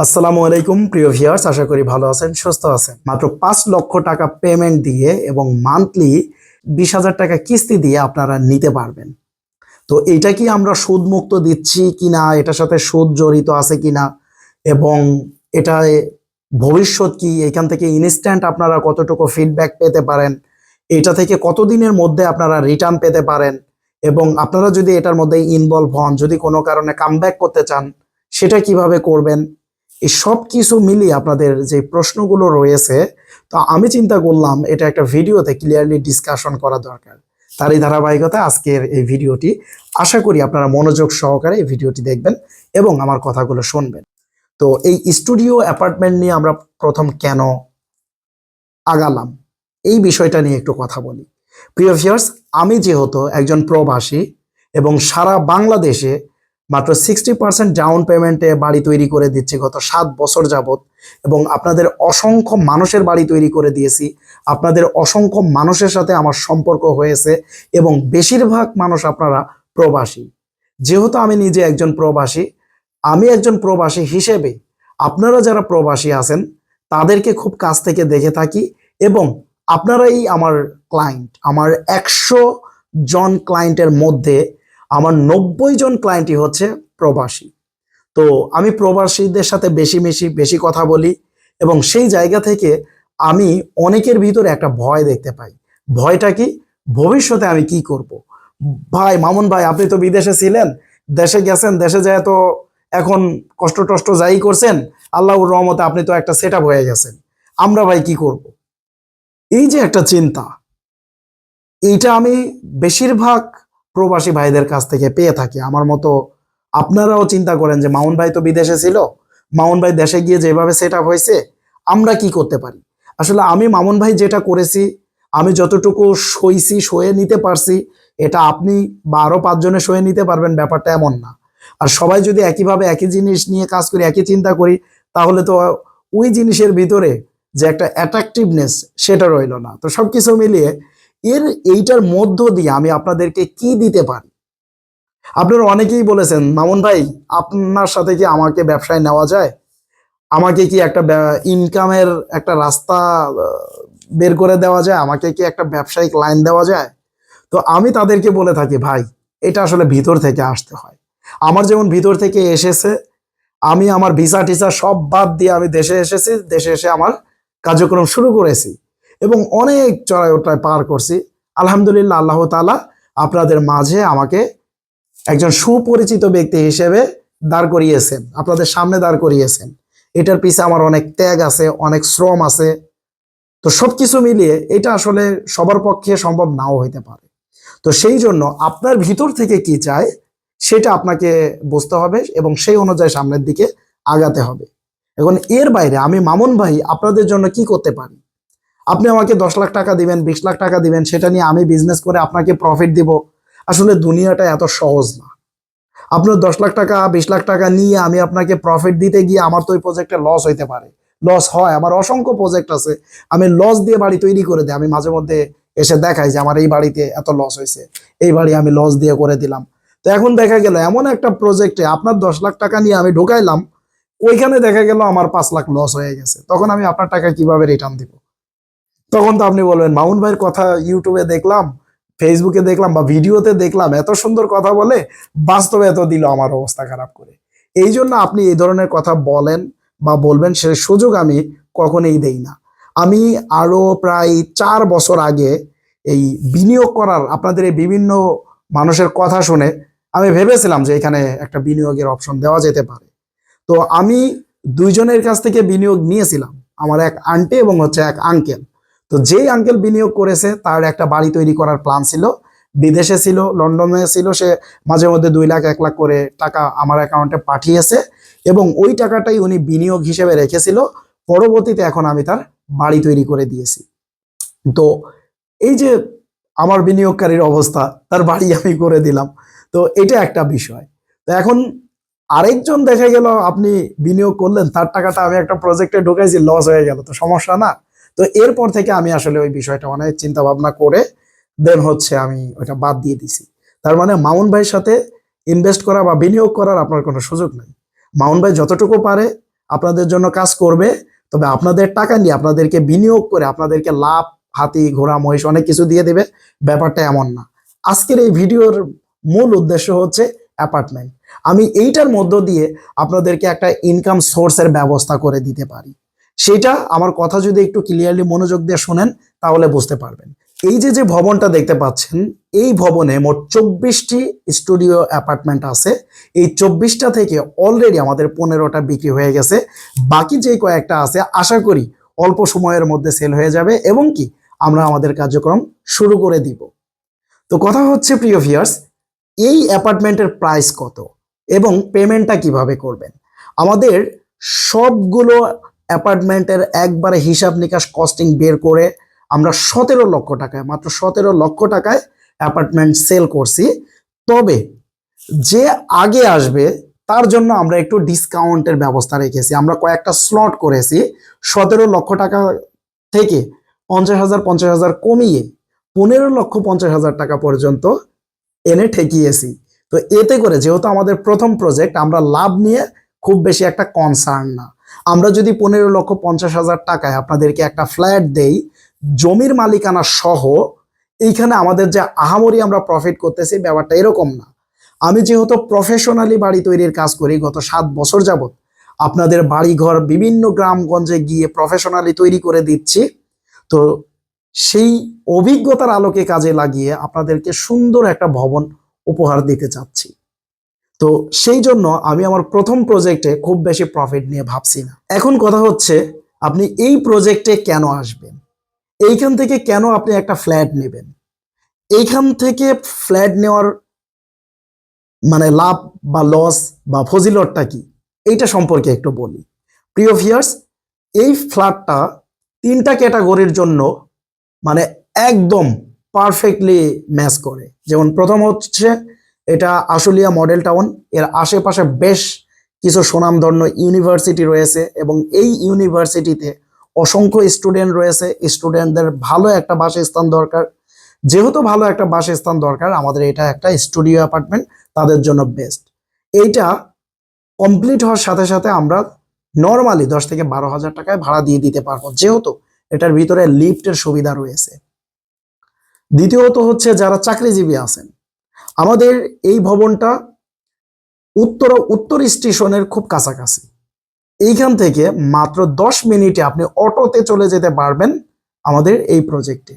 আসসালামু আলাইকুম প্রিয় ভিউয়ার্স, আশা করি ভালো আছেন, সুস্থ আছেন। মাত্র ৫ লক্ষ টাকা পেমেন্ট দিয়ে এবং মান্থলি ২০,০০০ টাকা কিস্তি দিয়ে আপনারা নিতে পারবেন। তো এটা কি আমরা সুদ মুক্ত দিচ্ছি কিনা, এটার সাথে সুদ জড়িত আছে কিনা, এবং এটা ভবিষ্যৎ কি, এখান থেকে ইনস্ট্যান্ট আপনারা কতটুকু ফিডব্যাক পেতে পারেন, এটা থেকে কতদিনের মধ্যে আপনারা রিটার্ন পেতে পারেন, এবং আপনারা যদি এটার মধ্যে ইনভলভ হন, যদি কোনো কারণে কামব্যাক করতে চান, সেটা কিভাবে করবেন, এই সব কিছু মিলিয়ে আপনাদের যে প্রশ্নগুলো রয়েছে, তো আমি চিন্তা করলাম এটা একটা ভিডিওতে ক্লিয়ারলি ডিসকাশন করা দরকার। তারই ধারাবাহিকতা আজকের এই ভিডিওটি। আশা করি আপনারা মনোযোগ সহকারে এই ভিডিওটি দেখবেন এবং আমার কথাগুলো শুনবেন। তো এই স্টুডিও অ্যাপার্টমেন্ট নিয়ে আমরা প্রথম কেন আগালাম, এই বিষয়টা নিয়ে একটু কথা বলি। প্রিয় ভিউয়ার্স, আমি যেহেতু একজন প্রবাসী এবং সারা বাংলাদেশে মাত্র 60% ডাউন পেমেন্টে বাড়ি তৈরি করে দিচ্ছি গত 7 বছর যাবত, এবং আপনাদের অসংখ্য মানুষের বাড়ি তৈরি করে দিয়েছি। আপনাদের অসংখ্য মানুষের সাথে আমার সম্পর্ক হয়েছে এবং বেশিরভাগ মানুষ আপনারা প্রবাসী। যেহেতু আমি নিজে একজন প্রবাসী, আমি একজন প্রবাসী হিসেবে আপনারা যারা প্রবাসী আছেন তাদেরকে খুব কাছ থেকে দেখে থাকি, এবং আপনারাই আমার ক্লায়েন্ট। আমার 100 জন ক্লায়েন্টের মধ্যে আমার 90 জন ক্লায়েন্টই হচ্ছে প্রবাসী। তো আমি প্রবাসীদের সাথে বেশি বেশি কথা বলি, এবং সেই জায়গা থেকে আমি অনেকের ভিতরে একটা ভয় দেখতে পাই। ভয়টা কি? ভবিষ্যতে আমি কি করব। ভাই মামুন ভাই, আপনি তো বিদেশে ছিলেন, দেশে গেছেন, দেশে যায় তো এখন কষ্ট টষ্ট যাই করছেন, আল্লাহর রহমতে আপনি তো একটা সেট আপ হয়ে গেছেন, আমরা ভাই কি করব। এই যে একটা চিন্তা, এইটা আমি বেশিরভাগ প্রবাসী ভাইদের কাছ থেকে পেয়ে থাকি। আমার মতো আপনারাও চিন্তা করেন যে মামুন ভাই তো বিদেশে ছিল, মামুন ভাই দেশে গিয়ে যেভাবে সেট আপ হয়েছে, আমরা কি করতে পারি। আসলে আমি মামুন ভাই যেটা করেছি, আমি যতটুকু সইছি, সয়ে নিতে পারছি, এটা আপনি বা আরো 5 জনে সয়ে নিতে পারবেন, ব্যাপারটা এমন না। আর সবাই যদি একইভাবে একই জিনিস নিয়ে কাজ করি, একই চিন্তা করি, তাহলে তো ওই জিনিসের ভিতরে যে একটা অ্যাট্রাকটিভনেস, সেটা রইল না। তো সবকিছু মিলিয়ে এইটার মধ্য দিয়ে আমি আপনাদেরকে কি দিতে পারি। আপনারা অনেকেই বলেছেন, মামুন ভাই আপনার সাথে কি আমাকে ব্যবসায় নেওয়া যায়, আমাকে কি একটা ইনকামের একটা রাস্তা বের করে দেওয়া যায়, আমাকে কি একটা ব্যবসায়িক লাইন দেওয়া যায়। তো আমি তাদেরকে বলে থাকি, ভাই এটা আসলে ভিতর থেকে আসতে হয়। আমার যেমন ভিতর থেকে এসেছে, আমি আমার ভিসা টিসা সব বাদ দিয়ে আমি দেশে এসেছি, দেশে এসে আমার কার্যক্রম শুরু করেছি এবং অনেক চড়াই উতরাই পার করছি। আলহামদুলিল্লাহ, আল্লাহ তাআলা আপনাদের মাঝে আমাকে একজন সুপরিচিত ব্যক্তি হিসেবে দাঁড় করিয়েছেন, আপনাদের সামনে দাঁড় করিয়েছেন। এটার পিছে আমার অনেক ত্যাগ আছে, অনেক শ্রম আছে। তো সবকিছু মিলিয়ে এটা আসলে সবার পক্ষে সম্ভব নাও হইতে পারে। তো সেই জন্য আপনার ভিতর থেকে কি চায় সেটা আপনাকে বুঝতে হবে এবং সেই অনুযায়ী সামনের দিকে আগাতে হবে। এখন এর বাইরে আমি মামুন ভাই আপনাদের জন্য কি করতে পারি। আপনি আমাকে 10 লাখ টাকা দিবেন, 20 লাখ টাকা দিবেন, সেটা নিয়ে আমি বিজনেস করে আপনাকে প্রফিট দিব। আসলে দুনিয়াটা এত সহজ না। আপনার 10 লাখ টাকা 20 লাখ টাকা নিয়ে আমি আপনাকে প্রফিট দিতে গিয়ে আমার তো ওই প্রজেক্টে লস হইতে পারে, লস হয়। আমার অসংখ্য প্রজেক্ট আছে, আমি লস দিয়ে বাড়ি তৈরি করে দিই। আমি মাঝে মধ্যে এসে দেখাই যে আমার এই বাড়িতে এত লস হয়েছে, এই বাড়ি আমি লস দিয়ে করে দিলাম। তো এখন দেখা গেল এমন একটা প্রজেক্টে আপনার 10 লাখ টাকা নিয়ে আমি ঢুকাইলাম, ওইখানে দেখা গেল আমার 5 লাখ লস হয়ে গেছে। তখন আমি আপনার টাকা কিভাবে রিটার্ন দিব? তখন তো আপনি বলবেন, মামুন ভাইয়ের কথা ইউটিউবে দেখলাম, ফেসবুকে দেখলাম বা ভিডিওতে দেখলাম, এত সুন্দর কথা বলে, বাস্তবে এত দিল আমার অবস্থা খারাপ করে। এই জন্য আপনি এই ধরনের কথা বলেন বা বলবেন, সে সুযোগ আমি কখনোই দেই না। আমি আরো প্রায় 4 বছর আগে এই বিনিয়োগ করার, আপনাদের এই বিভিন্ন মানুষের কথা শুনে আমি ভেবেছিলাম যে এখানে একটা বিনিয়োগের অপশন দেওয়া যেতে পারে। তো আমি 2 জনের কাছ থেকে বিনিয়োগ নিয়েছিলাম, আমার এক আন্টি এবং হচ্ছে এক আঙ্কেল। তো যেই আঙ্কেল বিনিয়োগ করেছে তার একটা বাড়ি তৈরি করার প্ল্যান ছিল, বিদেশে ছিল, লন্ডনে ছিল। সে মাঝে মধ্যে 2 লাখ 1 লাখ করে টাকা আমার অ্যাকাউন্টে পাঠিয়েছে এবং ওই টাকাটাই উনি বিনিয়োগ হিসেবে রেখেছিল। পরবর্তীতে এখন আমি তার বাড়ি তৈরি করে দিয়েছি। তো এই যে আমার বিনিয়োগকারীর অবস্থা, তার বাড়ি আমি করে দিলাম। তো এটা একটা বিষয়। তো এখন আরেকজন দেখা গেল আপনি বিনিয়োগ করলেন, তার টাকাটা আমি একটা প্রজেক্টে ঢুকাইছি, লস হয়ে গেল, তো সমস্যা না। তো এরপর থেকে আমি আসলে ওই বিষয়টা অনেক চিন্তা ভাবনা করে দেন হচ্ছে আমি ওইটা বাদ দিয়ে দিছি। তার মানে মামুন ভাইয়ের সাথে ইনভেস্ট করা বা বিনিয়োগ করার আপনার কোনো সুযোগ নাই। মামুন ভাই যতটুকু পারে আপনাদের জন্য কাজ করবে, তবে আপনাদের টাকা নিয়ে আপনাদেরকে বিনিয়োগ করে আপনাদেরকে লাভ, হাতি, ঘোড়া, মহিষ অনেক কিছু দিয়ে দেবে, ব্যাপারটা এমন না। আজকের এই ভিডিওর মূল উদ্দেশ্য হচ্ছে অ্যাপার্টমেন্ট। আমি এইটার মধ্য দিয়ে আপনাদেরকে একটা ইনকাম সোর্সের ব্যবস্থা করে দিতে পারি। সেটা আমার কথা যদি একটু ক্লিয়ারলি মনোযোগ দিয়ে শোনেন তাহলে বুঝতে পারবেন। এই যে ভবনটা দেখতে পাচ্ছেন, এই ভবনে মোট 24টি স্টুডিও অ্যাপার্টমেন্ট আছে। এই 24টা থেকে অলরেডি আমাদের 15টা বিক্রি হয়ে গেছে। বাকি যে কয়েকটা আছে আশা করি অল্প সময়ের মধ্যে সেল হয়ে যাবে এবং কি আমরা আমাদের কার্যক্রম শুরু করে দিব। তো কথা হচ্ছে প্রিয় ভিউয়ার্স, এই অ্যাপার্টমেন্টের প্রাইস কত এবং পেমেন্টটা কিভাবে করবেন। আমাদের সবগুলো অ্যাপার্টমেন্টের একবারে হিসাব নিকাশ কস্টিং বের করে আমরা 17 লক্ষ টাকায়, মাত্র 17 লক্ষ টাকায় অ্যাপার্টমেন্ট সেল করছি। তবে যে আগে আসবে তার জন্য আমরা একটু ডিসকাউন্টের ব্যবস্থা রেখেছি। আমরা কয়েকটা স্লট করেছি, 17 লক্ষ টাকা থেকে 50,000 কমিয়ে 15,50,000 টাকা পর্যন্ত এনে ঠেকিয়েছি। তো এতে করে যেহেতু আমাদের প্রথম প্রজেক্ট, আমরা লাভ নিয়ে খুব বেশি একটা কনসার্ন না। আমরা যদি 15,50,000 টাকায় আপনাদেরকে একটা ফ্ল্যাট দেই জমির মালিকানা সহ, এইখানে আমাদের যে আহামরি আমরা প্রফিট করতেছি ব্যাপারটা এরকম না। আমি যেহেতু প্রফেশনালি বাড়ি তৈরির কাজ করি গত 7 বছর যাবত, আপনাদের বাড়িঘর বিভিন্ন গ্রামগঞ্জে গিয়ে প্রফেশনালি তৈরি করে দিচ্ছি। তো সেই অভিজ্ঞতার আলোকে কাজে লাগিয়ে আপনাদেরকে সুন্দর একটা ভবন উপহার দিতে চাচ্ছি। তো সেই জন্য আমি আমার প্রথম প্রজেক্টে খুব বেশি প্রফিট নিয়ে ভাবছি না। এখন কথা হচ্ছে আপনি এই প্রজেক্টে কেন আসবেন, এইখান থেকে কেন আপনি একটা ফ্ল্যাট নেবেন, এইখান থেকে ফ্ল্যাট নেওয়ার মানে লাভ বা লস বা ফজিলতটা কি, এইটা সম্পর্কে একটু বলি। প্রিয় ভিউয়ার্স, এই ফ্ল্যাটটা 3টা ক্যাটাগরির জন্য মানে একদম পারফেক্টলি ম্যাচ করে। যেমন প্রথম হচ্ছে এটা আশুলিয়া মডেল টাউন, এর আশেপাশে বেশ কিছু সুনামধন্য ইউনিভার্সিটি রয়েছে এবং এই ইউনিভার্সিটিতে অসংখ্য স্টুডেন্ট রয়েছে। স্টুডেন্টদের ভালো একটা বাসস্থান দরকার, যেহেতু ভালো একটা বাসস্থান দরকার আমাদের এটা একটা স্টুডিও অ্যাপার্টমেন্ট তাদের জন্য বেস্ট। এইটা কমপ্লিট হওয়ার সাথে সাথে আমরা নর্মালি 10 থেকে 12,000 টাকায় ভাড়া দিয়ে দিতে পারবো, যেহেতু এটার ভিতরে লিফটের সুবিধা রয়েছে। দ্বিতীয়ত হচ্ছে যারা চাকরিজীবী আছেন, আমাদের এই ভবনটা উত্তর স্টেশনের খুব কাছাকাছি। এইখান থেকে মাত্র 10 মিনিটে আপনি অটোতে চলে যেতে পারবেন আমাদের এই প্রজেক্টে।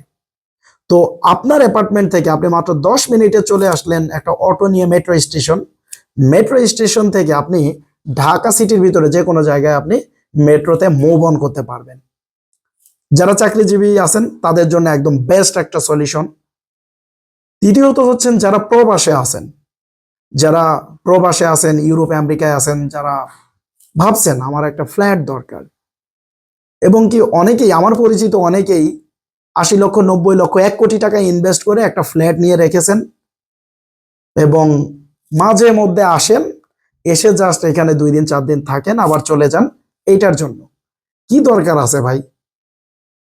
তো আপনার অ্যাপার্টমেন্ট থেকে আপনি মাত্র 10 মিনিটে চলে আসলেন একটা অটো নিয়ে মেট্রো স্টেশন। মেট্রো স্টেশন থেকে আপনি ঢাকা সিটির ভিতরে যে কোনো জায়গায় আপনি মেট্রোতে মুভ অন করতে পারবেন। যারা চাকরিজীবী আছেন তাদের জন্য একদম বেস্ট একটা সলিউশন। তৃতীয়ত হচ্ছেন যারা প্রবাসে আছেন, ইউরোপ আমেরিকায় আছেন, যারা ভাবছেন আমার একটা ফ্ল্যাট দরকার, এবং কি অনেকেই আমার পরিচিত অনেকেই 80 লক্ষ, 90 লক্ষ, 1 কোটি টাকা ইনভেস্ট করে একটা ফ্ল্যাট নিয়ে রেখেছেন এবং মাঝে মধ্যে আসেন, এসে জাস্ট এখানে 2 দিন 4 দিন থাকেন আবার চলে যান। এইটার জন্য কি দরকার আছে ভাই?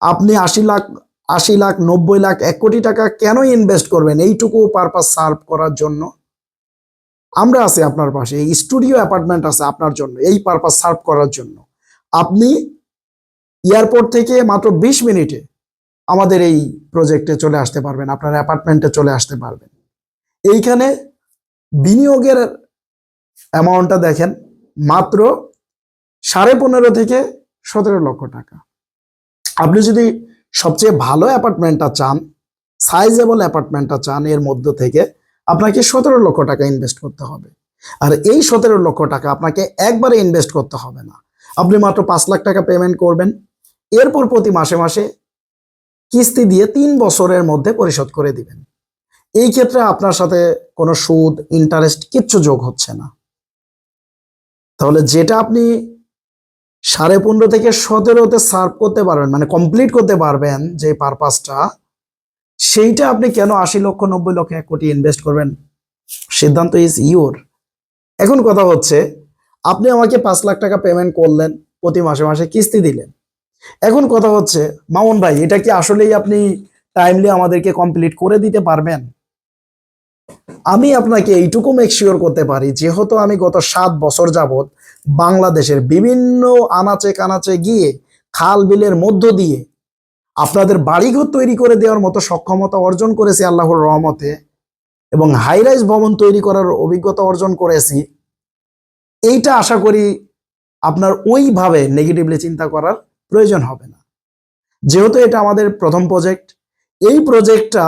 আপনি 80 লাখ, 90 লাখ, 1 কোটি টাকা কেন ইনভেস্ট করবেন এইটুকু পারপাস সার্ভ করার জন্য? আমরা আছি আপনার পাশে, এই স্টুডিও অ্যাপার্টমেন্ট আছে আপনার জন্য এই পারপাস সার্ভ করার জন্য। আপনি এয়ারপোর্ট থেকে মাত্র 20 মিনিটে আমাদের এই প্রজেক্টে চলে আসতে পারবেন, আপনার অ্যাপার্টমেন্টে চলে আসতে পারবেন। এইখানে বিনিয়োগের অ্যামাউন্টটা দেখেন, মাত্র 15.5 থেকে 17 লক্ষ টাকা। আপনি যদি সবচেয়ে ভালো অ্যাপার্টমেন্টটা চান, সাইজেবল অ্যাপার্টমেন্টটা চান, এর মধ্য থেকে আপনাকে 17 লক্ষ টাকা ইনভেস্ট করতে হবে। আর এই 17 লক্ষ টাকা আপনাকে একবারে ইনভেস্ট করতে হবে না, আপনি মাত্র 5 লাখ টাকা পেমেন্ট করবেন, এরপর প্রতি মাসে মাসে কিস্তি দিয়ে 3 বছরের মধ্যে পরিশোধ করে দিবেন। এই ক্ষেত্রে আপনার সাথে কোনো সুদ, ইন্টারেস্ট কিচ্ছু যোগ হচ্ছে না। তাহলে যেটা আপনি 15.5 থেকে 17তে সার্ভ করতে পারবেন, মানে কমপ্লিট করতে পারবেন যে পারপাসটা, সেইটা আপনি কেন 80 লক্ষ, 90 লক্ষ, 1 কোটি ইনভেস্ট করবেন? সিদ্ধান্ত ইজ ইওর। এখন কথা হচ্ছে আপনি আমাকে 5 লাখ টাকা পেমেন্ট করলেন, প্রতি মাসে মাসে কিস্তি দিলেন। এখন কথা হচ্ছে মামুন ভাই, এটা কি আসলেই আপনি টাইমলি আমাদেরকে কমপ্লিট করে দিতে পারবেন? আমি আপনাকে এইটুকু মেক শিওর করতে পারি, যেহেতু আমি গত 7 বছর যাবত বাংলাদেশের বিভিন্ন আনাচে কানাচে গিয়ে খাল বিলের মধ্য দিয়ে আপনাদের বাড়িঘর তৈরি করে দেওয়ার মতো সক্ষমতা অর্জন করেছি আল্লাহর রহমতে, এবং হাইরাইজ ভবন তৈরি করার অভিজ্ঞতা অর্জন করেছি। এইটা আশা করি আপনার ওইভাবে নেগেটিভলি চিন্তা করার প্রয়োজন হবে না। যেহেতু এটা আমাদের প্রথম প্রজেক্ট, এই প্রজেক্টটা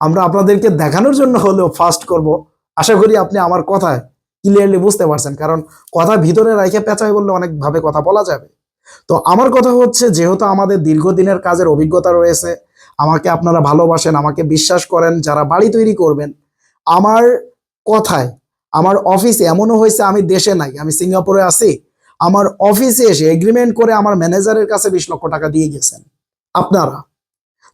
আমরা আপনাদেরকে দেখানোর জন্য হলেও ফার্স্ট করব। আশা করি আপনি আমার কথায় ক্লিয়ারলি বুঝতে পারছেন, কারণ কথা ভিতরে রেখে পেঁচাই বললে অনেকভাবে কথা বলা যাবে। তো আমার কথা হচ্ছে, যেহেতু আমাদের দীর্ঘদিনের কাজের অভিজ্ঞতা রয়েছে, আমাকে আপনারা ভালোবাসেন, আমাকে বিশ্বাস করেন, যারা বাড়ি তৈরি করবেন, আমার কথায় আমার অফিসে এমনও হয়েছে আমি দেশে নাই, আমি সিঙ্গাপুরে আছি, আমার অফিসে এসে এগ্রিমেন্ট করে আমার ম্যানেজারের কাছে 20 লক্ষ টাকা দিয়ে গেছেন আপনারা।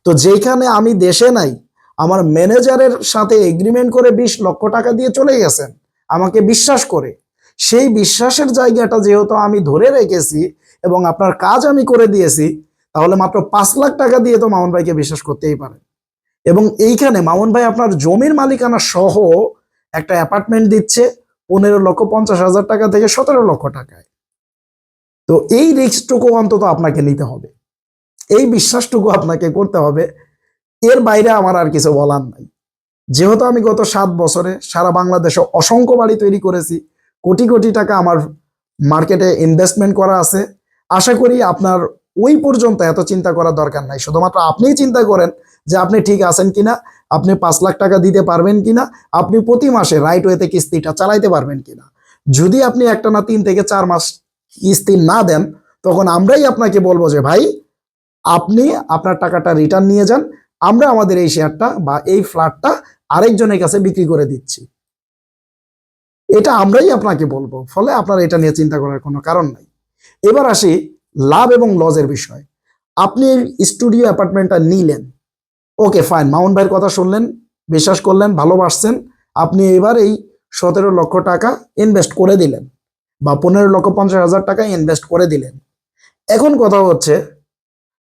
তো যেখানে আমি দেশে নাই, আমার ম্যানেজারের সাথে এগ্রিমেন্ট করে 20 লক্ষ টাকা দিয়ে চলে গেছেন আমাকে বিশ্বাস করে। সেই বিশ্বাসের জায়গাটা যেহেতু আমি ধরে রেখেছি এবং আপনার কাজ আমি করে দিয়েছি, তাহলে মাত্র 5 লাখ টাকা দিয়ে তো মামুন ভাইকে বিশ্বাস করতেই পারেন। এবং এইখানে মামুন ভাই আপনার জমির মালিকানা সহ একটা অ্যাপার্টমেন্ট দিচ্ছে 15,50,000 টাকা থেকে 17 লক্ষ টাকায়। তো এই রিস্কটুকু অন্তত আপনাকে নিতে হবে, এই বিশ্বাসটুকু আপনাকে করতে হবে। এর বাইরে আমার আর কিছু বলার নাই। যেহেতু আমি গত 7 বছরে সারা বাংলাদেশে অসংখ্য বাড়ি তৈরি করেছি, কোটি কোটি টাকা আমার মার্কেটে ইনভেস্টমেন্ট করা আছে, আশা করি আপনার ওই পর্যন্ত এত চিন্তা করার দরকার নাই। শুধুমাত্র আপনিই চিন্তা করেন যে আপনি ঠিক আছেন কিনা, আপনি 5 লাখ টাকা দিতে পারবেন কিনা, আপনি প্রতি মাসে রাইট ওয়েতে কিস্তিটা চালাইতে পারবেন কিনা। যদি আপনি একটা না 3 থেকে 4 মাস কিস্তি না দেন, তখন আমরাই আপনাকে বলবো যে ভাই আপনি আপনার টাকাটা রিটার্ন নিয়ে যান, আমরা আমাদের এই শেয়ারটা বা এই ফ্ল্যাটটা আরেকজনের কাছে বিক্রি করে দিচ্ছি। এটা আমরাই আপনাকে বলবো, ফলে আপনার এটা নিয়ে চিন্তা করার কোনো কারণ নাই। এবার আসি লাভ এবং লসের বিষয়। আপনি স্টুডিও অ্যাপার্টমেন্টটা নিলেন, ওকে ফাইন, মামুন ভাইয়ের কথা শুনলেন, বিশ্বাস করলেন, ভালোবাসছেন, আপনি এবার এই 17 লক্ষ টাকা ইনভেস্ট করে দিলেন বা 15,50,000 টাকা ইনভেস্ট করে দিলেন। এখন কথা হচ্ছে,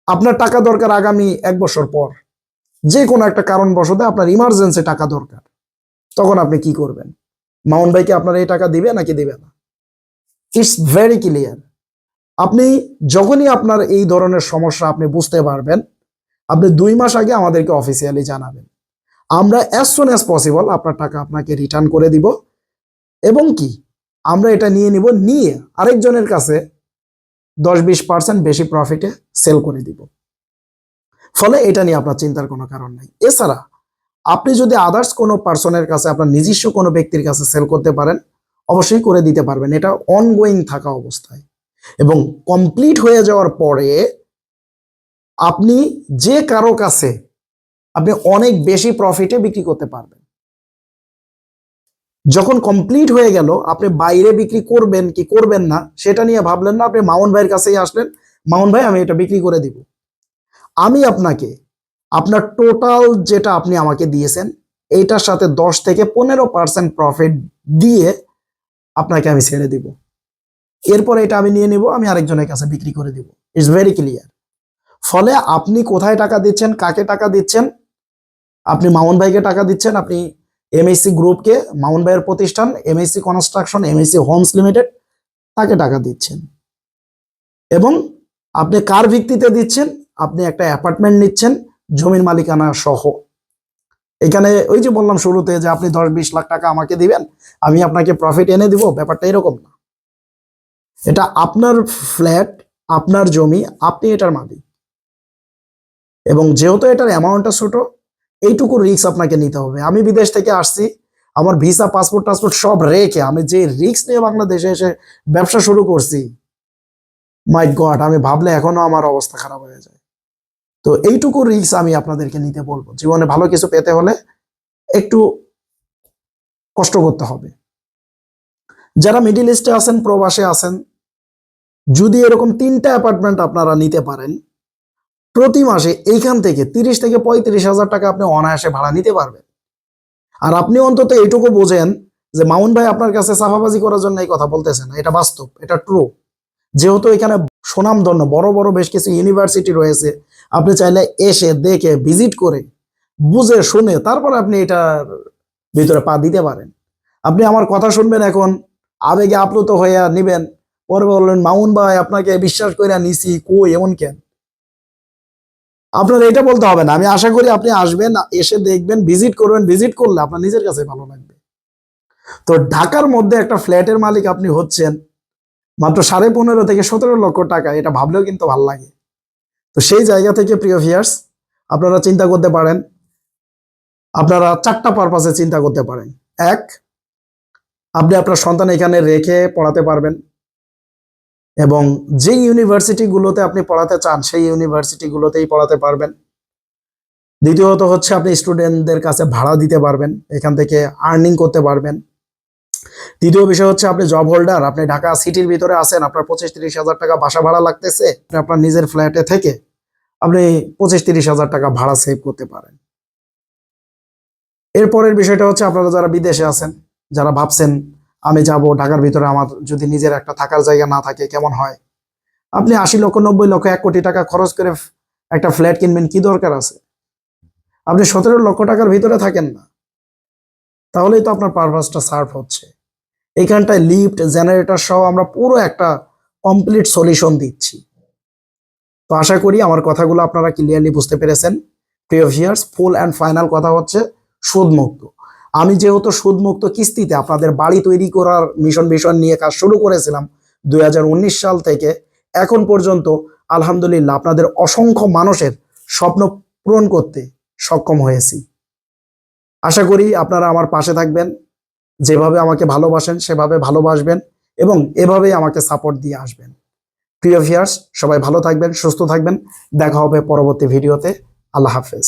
আপনার টাকা দরকার আগামী 1 বছর পর, যে কোনো একটা কারণবশত আপনার ইমার্জেন্সি টাকা দরকার, তখন আপনি কি করবেন? মামুন ভাইকে আপনার এই টাকা দিবে নাকি দিবে না? It's very clear. আপনি যখনই আপনার এই ধরনের সমস্যা আপনি বুঝতে পারবেন, আপনি 2 মাস আগে আমাদেরকে অফিসিয়ালি জানাবেন। আমরা অ্যাজ সুন অ্যাজ পসিবল আপনার টাকা আপনাকে রিটার্ন করে দিব, এবং কি আমরা এটা নিয়ে নিব, নিয়ে আরেকজনের কাছে 10-20% বেশি প্রফিটে সেল করে দিব। ফলে এটা নিয়ে আপনার চিন্তার কোনো কারণ নাই। এছাড়া আপনি যদি আদার্স কোনো পার্সনের কাছে, আপনার নিজস্ব কোনো ব্যক্তির কাছে সেল করতে পারেন, অবশ্যই করে দিতে পারবেন, এটা অনগোয়িং থাকা অবস্থায়। এবং কমপ্লিট হয়ে যাওয়ার পরে আপনি যে কারো কাছে আপনি অনেক বেশি প্রফিটে বিক্রি করতে পারবেন। যখন কমপ্লিট হয়ে গেল, আপনি বাইরে বিক্রি করবেন কি করবেন না সেটা নিয়ে ভাবলেন না, আপনি মামুন ভাইয়ের কাছেই আসলেন, মামুন ভাই আমি এটা বিক্রি করে দিব। আমি আপনাকে আপনার টোটাল যেটা আপনি আমাকে দিয়েছেন এইটার সাথে 10 থেকে 15% প্রফিট দিয়ে আপনাকে আমি ছেড়ে দিব। এরপর এটা আমি নিয়ে নিব, আমি আরেকজনের কাছে বিক্রি করে দিব। It's very clear. ফলে আপনি কোথায় টাকা দিচ্ছেন, কাকে টাকা দিচ্ছেন? আপনি মামুন ভাইকে টাকা দিচ্ছেন, আপনি এমএসসি গ্রুপকে, মামুন ভাইয়ের প্রতিষ্ঠান MSC construction, MSC homes limited, তাকে টাকা দিচ্ছেন। এবং আপনি কার ভিত্তিতে দিচ্ছেন? আপনি একটা অ্যাপার্টমেন্ট নিচ্ছেন জমির মালিকানা সহ। এখানে ওই যে বললাম শুরুতে যে আপনি 10-20 লাখ টাকা আমাকে দিবেন, আমি আপনাকে প্রফিট এনে দিব, ব্যাপারটা এরকম না। এটা আপনার ফ্ল্যাট, আপনার জমি, আপনি এটার মালিক। এবং যেহেতু এটার অ্যামাউন্টটা ছোট, এইটুকু রিস্ক আপনাকে নিতে হবে। আমি বিদেশ থেকে আসছি, আমার ভিসা পাসপোর্ট টাসপোর্ট সব রেখে আমি যে রিস্ক নিয়ে বাংলাদেশে এসে ব্যবসা শুরু করছি, মাই গড, আমি ভাবলে এখনো আমার অবস্থা খারাপ হয়ে যায়। তো এইটুকু রিস্ক আমি আপনাদেরকে নিতে বলবো। জীবনে ভালো কিছু পেতে হলে একটু কষ্ট করতে হবে। যারা মিডিল ইস্টে আছেন, প্রবাসে আছেন, যদি এরকম 3টা অ্যাপার্টমেন্ট আপনারা নিতে পারেন, প্রতি মাসে এইখান থেকে 30 থেকে 35,000 টাকা আপনি অনায়াসে ভাড়া নিতে পারবেন। আর আপনি অন্তত এইটুকু বোঝেন যে মামুন ভাই আপনার কাছে সাফাবাজি করার জন্য এই কথা বলতেছেন, এটা বাস্তব, এটা ট্রু। যেহেতু এখানে সুনামধন্য বড় বড় বেশ কিছু ইউনিভার্সিটি রয়েছে, আপনি চাইলে এসে দেখে ভিজিট করে বুঝে শুনে তারপর আপনি এটার ভিতরে পা দিতে পারেন। আপনি আমার কথা শুনবেন এখন, আবেগে আপ্লুত হয়ে নিবেন, পরে বললেন মামুন ভাই আপনাকে বিশ্বাস করে নিছি, কই এমন কেন? আপনার এটা বলতে হবে না। আমি আশা করি আপনি আসবেন, এসে দেখবেন, ভিজিট করবেন, ভিজিট করলে আপনার নিজের কাছে ভালো লাগবে। তো ঢাকার মধ্যে একটা ফ্ল্যাটের মালিক আপনি হচ্ছেন মাত্র 15.5 থেকে 17 লক্ষ টাকা, এটা ভাবলেও কিন্তু ভালো লাগে। তো সেই জায়গা থেকে প্রিয় ভিউয়ার্স, আপনারা চিন্তা করতে পারেন, আপনারা 4টা পারপাসে চিন্তা করতে পারেন। এক, আপনি আপনার সন্তান এখানে রেখে পড়াতে পারবেন এবং যে ইউনিভার্সিটিগুলোতে আপনি পড়াতে চান সেই ইউনিভার্সিটিগুলোতেই পড়াতে পারবেন। দ্বিতীয়ত হচ্ছে আপনি স্টুডেন্টদের কাছে ভাড়া দিতে পারবেন, এখান থেকে আর্নিং করতে পারবেন। তৃতীয় বিষয় হচ্ছে আপনি জব হোল্ডার, আপনি ঢাকা সিটির ভিতরে আছেন, আপনার 25-30 হাজার টাকা বাসা ভাড়া লাগতেছে, আপনার নিজের ফ্ল্যাটে থেকে আপনি 25-30 হাজার টাকা ভাড়া সেভ করতে পারেন। এরপরের বিষয়টা হচ্ছে আপনারা যারা বিদেশে আছেন, যারা ভাবছেন আমি যাব ঢাকার ভিতরে, আমার যদি নিজের একটা থাকার জায়গা না থাকে কেমন হয়, আপনি 80 লক্ষ 90 লক্ষ 1 কোটি টাকা খরচ করে একটা ফ্ল্যাট কিনবেন, কি দরকার আছে? আপনি 17 লক্ষ টাকার ভিতরে থাকেন না, তাহলেই তো আপনার পারপাসটা সার্ভ হচ্ছে। এখানটায় লিফট, জেনারেটর সহ আমরা পুরো একটা কমপ্লিট সলিউশন দিচ্ছি। তো আশা করি আমার কথাগুলো আপনারা ক্লিয়ারলি বুঝতে পেরেছেন। প্রিয় ভিউয়ার্স, ফুল অ্যান্ড ফাইনাল কথা হচ্ছে সুদমুক্ত। আমি যেহেতু সুদমুক্ত কিস্তিতে আপনাদের বাড়ি তৈরি করার মিশন নিয়ে কাজ শুরু করেছিলাম 2019 সাল থেকে এখন পর্যন্ত, আলহামদুলিল্লাহ আপনাদের অসংখ্য মানুষের স্বপ্ন পূরণ করতে সক্ষম হয়েছি। আশা করি আপনারা আমার পাশে থাকবেন, যেভাবে আমাকে ভালোবাসেন সেভাবে ভালোবাসবেন এবং এভাবেই আমাকে সাপোর্ট দিয়ে আসবেন। প্রিয় ভিউয়ার্স, সবাই ভালো থাকবেন, সুস্থ থাকবেন। দেখা হবে পরবর্তী ভিডিওতে। আল্লাহ হাফেজ।